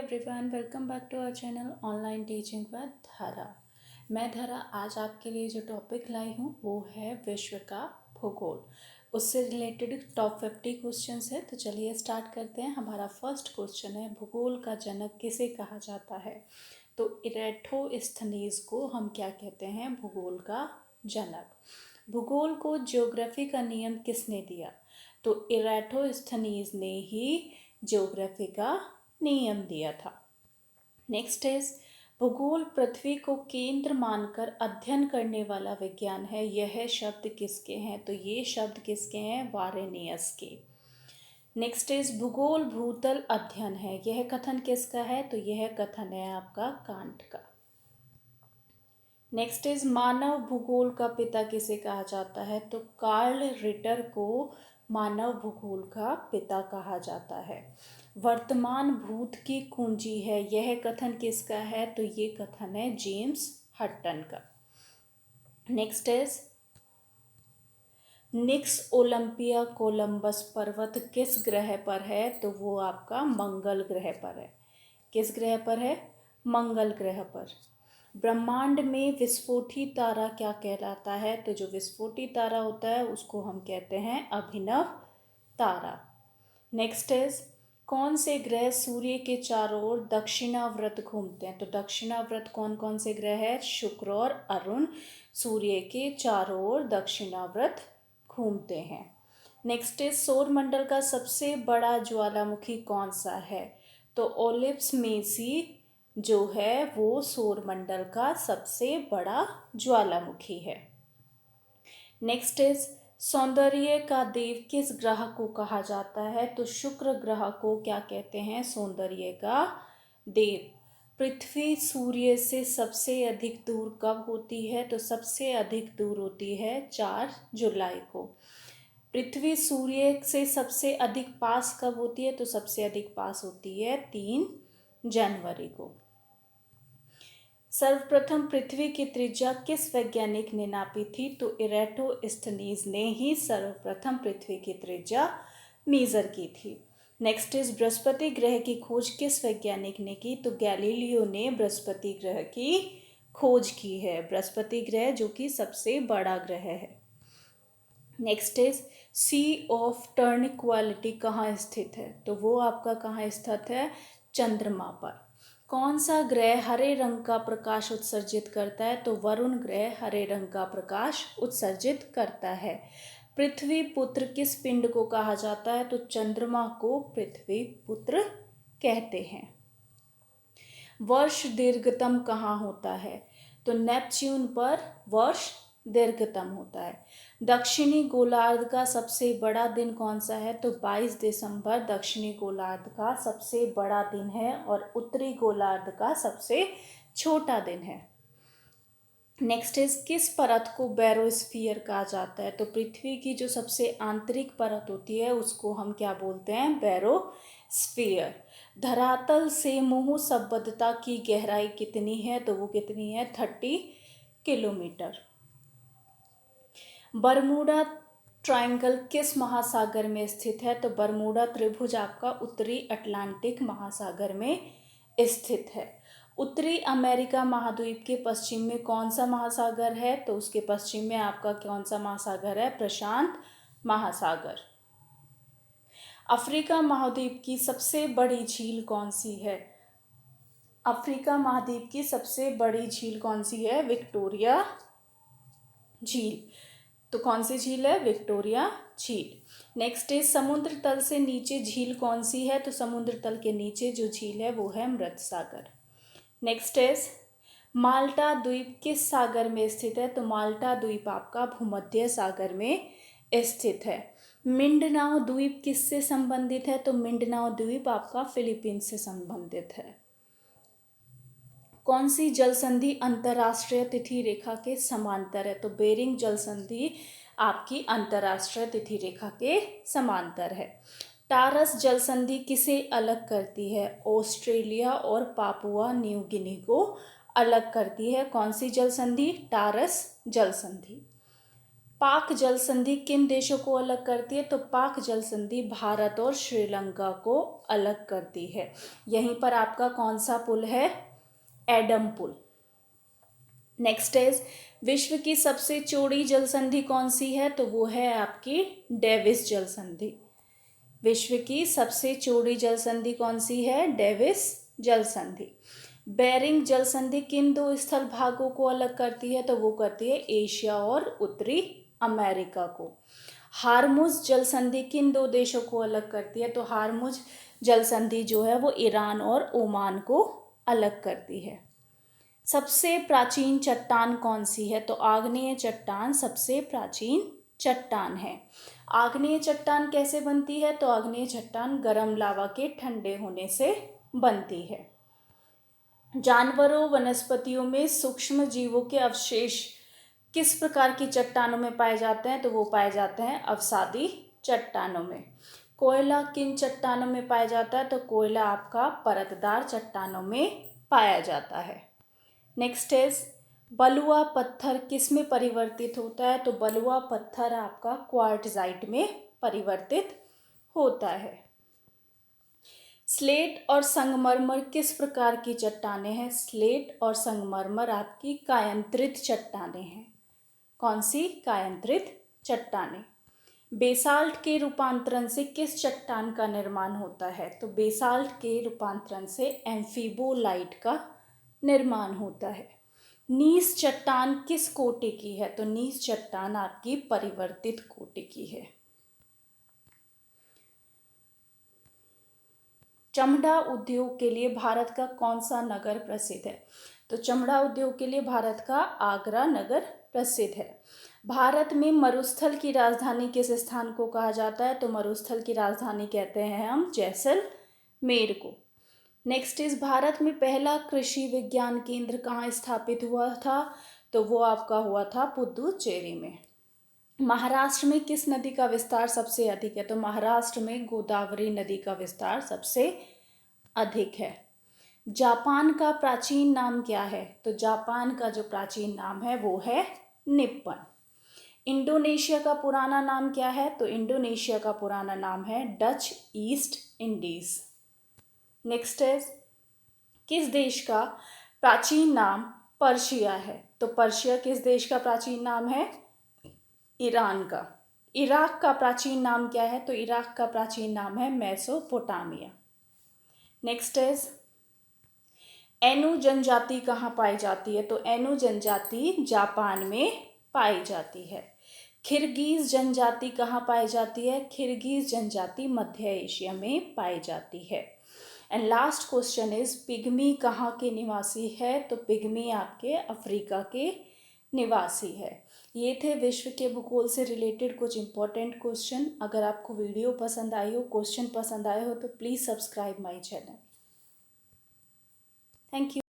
Everyone, welcome back to our channel online teaching with Dhara. मैं धारा आज आपके लिए जो टॉपिक लाई हूँ वो है विश्व का भूगोल। उससे रिलेटेड टॉप 50 क्वेश्चंस है। तो चलिए स्टार्ट करते हैं। हमारा फर्स्ट क्वेश्चन है, भूगोल का जनक किसे कहा जाता है? तो इरेटोस्थनीज को हम क्या कहते हैं? भूगोल का जनक। भूगोल को ज्योग्राफी का नियम किसने दिया? तो इरेटोस्थनीज ने ही ज्योग्राफी का नियम दिया था। नेक्स्ट इज, भूगोल पृथ्वी को केंद्र मानकर अध्ययन करने वाला विज्ञान है। यह शब्द किसके हैं? तो ये शब्द किसके हैं? वारेनियस के। नेक्स्ट इज, भूगोल भूतल अध्ययन है। यह कथन किसका है? तो यह कथन है आपका कांट का। नेक्स्ट इज, मानव भूगोल का पिता किसे कहा जाता है? तो कार्ल रिटर को मानव भूगोल का पिता कहा जाता है। वर्तमान भूत की कुंजी है। यह कथन किसका है? तो ये कथन है जेम्स हटन का। Next is, Nix Olympia Columbus पर्वत किस ग्रह पर है? तो वो आपका मंगल ग्रह पर है। किस ग्रह पर है? मंगल ग्रह पर। ब्रह्मांड में विस्फोटी तारा क्या कहलाता है? तो जो विस्फोटी तारा होता है उसको हम कहते हैं अभिनव तारा। नेक्स्ट इज, कौन से ग्रह सूर्य के चारों ओर दक्षिणाव्रत घूमते हैं? तो दक्षिणाव्रत कौन कौन से ग्रह है? शुक्र और अरुण सूर्य के चारों ओर दक्षिणाव्रत घूमते हैं। नेक्स्ट इज, सौरमंडल का सबसे बड़ा ज्वालामुखी कौन सा है? तो ओलिप्स मेसी जो है वो सौरमंडल का सबसे बड़ा ज्वालामुखी है। नेक्स्ट इज, सौंदर्य का देव किस ग्रह को कहा जाता है? तो शुक्र ग्रह को क्या कहते हैं? सौंदर्य का देव। पृथ्वी सूर्य से सबसे अधिक दूर कब होती है? तो सबसे अधिक दूर होती है 4 जुलाई को। पृथ्वी सूर्य से सबसे अधिक पास कब होती है? तो सबसे अधिक पास होती है 3 जनवरी को। सर्वप्रथम पृथ्वी की त्रिज्या किस वैज्ञानिक ने नापी थी? तो इरेटोस्थनीज ने ही सर्वप्रथम पृथ्वी की त्रिज्या मेजर की थी। नेक्स्ट इज, बृहस्पति ग्रह की खोज किस वैज्ञानिक ने की? तो गैलीलियो ने बृहस्पति ग्रह की खोज की है। बृहस्पति ग्रह जो कि सबसे बड़ा ग्रह है। नेक्स्ट इज, सी ऑफ टर्निक्वालिटी कहाँ स्थित है? तो वो आपका कहाँ स्थित है? चंद्रमा पर। कौन सा ग्रह हरे रंग का प्रकाश उत्सर्जित करता है? तो वरुण ग्रह हरे रंग का प्रकाश उत्सर्जित करता है। पृथ्वी पुत्र किस पिंड को कहा जाता है? तो चंद्रमा को पृथ्वी पुत्र कहते हैं। वर्ष दीर्घतम कहाँ होता है? तो नेपच्यून पर वर्ष दीर्घतम होता है। दक्षिणी गोलार्ध का सबसे बड़ा दिन कौन सा है? तो 22 दिसंबर दक्षिणी गोलार्ध का सबसे बड़ा दिन है और उत्तरी गोलार्ध का सबसे छोटा दिन है। नेक्स्ट इज, किस परत को बैरोस्फीयर कहा जाता है? तो पृथ्वी की जो सबसे आंतरिक परत होती है उसको हम क्या बोलते हैं? बैरोस्फीयर। धरातल से मोह संबद्धता की गहराई कितनी है? तो वो कितनी है? 30 किलोमीटर। बरमूडा ट्रायंगल किस महासागर में स्थित है? तो बरमूडा त्रिभुज आपका उत्तरी अटलांटिक महासागर में स्थित है। उत्तरी अमेरिका महाद्वीप के पश्चिम में कौन सा महासागर है? तो उसके पश्चिम में आपका कौन सा महासागर है? प्रशांत महासागर। अफ्रीका महाद्वीप की सबसे बड़ी झील कौन सी है? अफ्रीका महाद्वीप की सबसे बड़ी झील कौन सी है? विक्टोरिया झील। तो कौन सी झील है? विक्टोरिया झील। नेक्स्ट इज, समुद्र तल से नीचे झील कौन सी है? तो समुद्र तल के नीचे जो झील है वो है मृत सागर। नेक्स्ट इज, माल्टा द्वीप किस सागर में स्थित है? तो माल्टा द्वीप आपका भूमध्य सागर में स्थित है। मिंडनाओ द्वीप किससे संबंधित है? तो मिंडनाओ द्वीप आपका फिलीपींस से संबंधित है। कौन सी जल संधि अंतर्राष्ट्रीय तिथि रेखा के समांतर है? तो बेरिंग जल संधि आपकी अंतर्राष्ट्रीय तिथि रेखा के समांतर है। टारस जल संधि किसे अलग करती है? ऑस्ट्रेलिया और पापुआ न्यू गिनी को अलग करती है। कौन सी जल संधि? टारस जल संधि। पाक जल संधि किन देशों को अलग करती है? तो पाक जल संधि भारत और श्रीलंका को अलग करती है। यहीं पर आपका कौन सा पुल है? Adam pull. नेक्स्ट इज विश्व की सबसे चौड़ी जल संधि कौन सी है? तो वो है आपकी डेविस जल संधि। विश्व की सबसे चौड़ी जल संधि कौन सी है? डेविस जल संधि। बेरिंग जल संधि किन दो स्थल भागों को अलग करती है? तो वो करती है एशिया और उत्तरी अमेरिका को। हार्मुज जल संधि किन दो देशों को अलग करती है? तो हार्मुज जल संधि जो है वो ईरान और ओमान को अलग करती है। सबसे प्राचीन चट्टान कौन सी है? तो आग्नेय चट्टान सबसे प्राचीन चट्टान है। आग्नेय चट्टान कैसे बनती है? तो आग्नेय चट्टान गर्म लावा के ठंडे होने से बनती है। जानवरों वनस्पतियों में सूक्ष्म जीवों के अवशेष किस प्रकार की चट्टानों में पाए जाते हैं? तो वो पाए जाते हैं अवसादी चट्टानों में। कोयला किन चट्टानों में पाया जाता है? तो कोयला आपका परतदार चट्टानों में पाया जाता है। नेक्स्ट इज बलुआ पत्थर किस में परिवर्तित होता है? तो बलुआ पत्थर आपका क्वार्टजाइट में परिवर्तित होता है। स्लेट और संगमरमर किस प्रकार की चट्टानें हैं? स्लेट और संगमरमर आपकी कायांतरित चट्टानें हैं। कौन सी? कायांतरित चट्टानें। बेसाल्ट के रूपांतरण से किस चट्टान का निर्माण होता है? तो बेसाल्ट के रूपांतरण से एम्फीबोलाइट का निर्माण होता है। नीस चट्टान किस कोटि की है? तो नीस चट्टान आपकी परिवर्तित कोटि की है। चमड़ा उद्योग के लिए भारत का कौन सा नगर प्रसिद्ध है? तो चमड़ा उद्योग के लिए भारत का आगरा नगर प्रसिद्ध है। भारत में मरुस्थल की राजधानी किस स्थान को कहा जाता है? तो मरुस्थल की राजधानी कहते हैं हम जैसलमेर को। नेक्स्ट इज भारत में पहला कृषि विज्ञान केंद्र कहाँ स्थापित हुआ था? तो वो आपका हुआ था पुदुचेरी में। महाराष्ट्र में किस नदी का विस्तार सबसे अधिक है? तो महाराष्ट्र में गोदावरी नदी का विस्तार सबसे अधिक है। जापान का प्राचीन नाम क्या है? तो जापान का जो प्राचीन नाम है वो है निप्पन। इंडोनेशिया का पुराना नाम क्या है? तो इंडोनेशिया का पुराना नाम है डच ईस्ट इंडीज। नेक्स्ट है किस देश का प्राचीन नाम पर्शिया है? तो पर्शिया किस देश का प्राचीन नाम है? ईरान का। इराक का प्राचीन नाम क्या है? तो इराक का प्राचीन नाम है मेसोपोटामिया। नेक्स्ट इज एनु जनजाति कहाँ पाई जाती है? तो एनु जनजाति जापान में पाई जाती है। किर्गिज जनजाति कहाँ पाई जाती है? किर्गिज जनजाति मध्य एशिया में पाई जाती है। And last question is pygmy कहाँ के निवासी है? तो पिग्मी आपके अफ्रीका के निवासी है। ये थे विश्व के भूगोल से रिलेटेड कुछ इंपॉर्टेंट क्वेश्चन। अगर आपको वीडियो पसंद आई हो, क्वेश्चन पसंद आए हो तो please subscribe my channel. Thank you.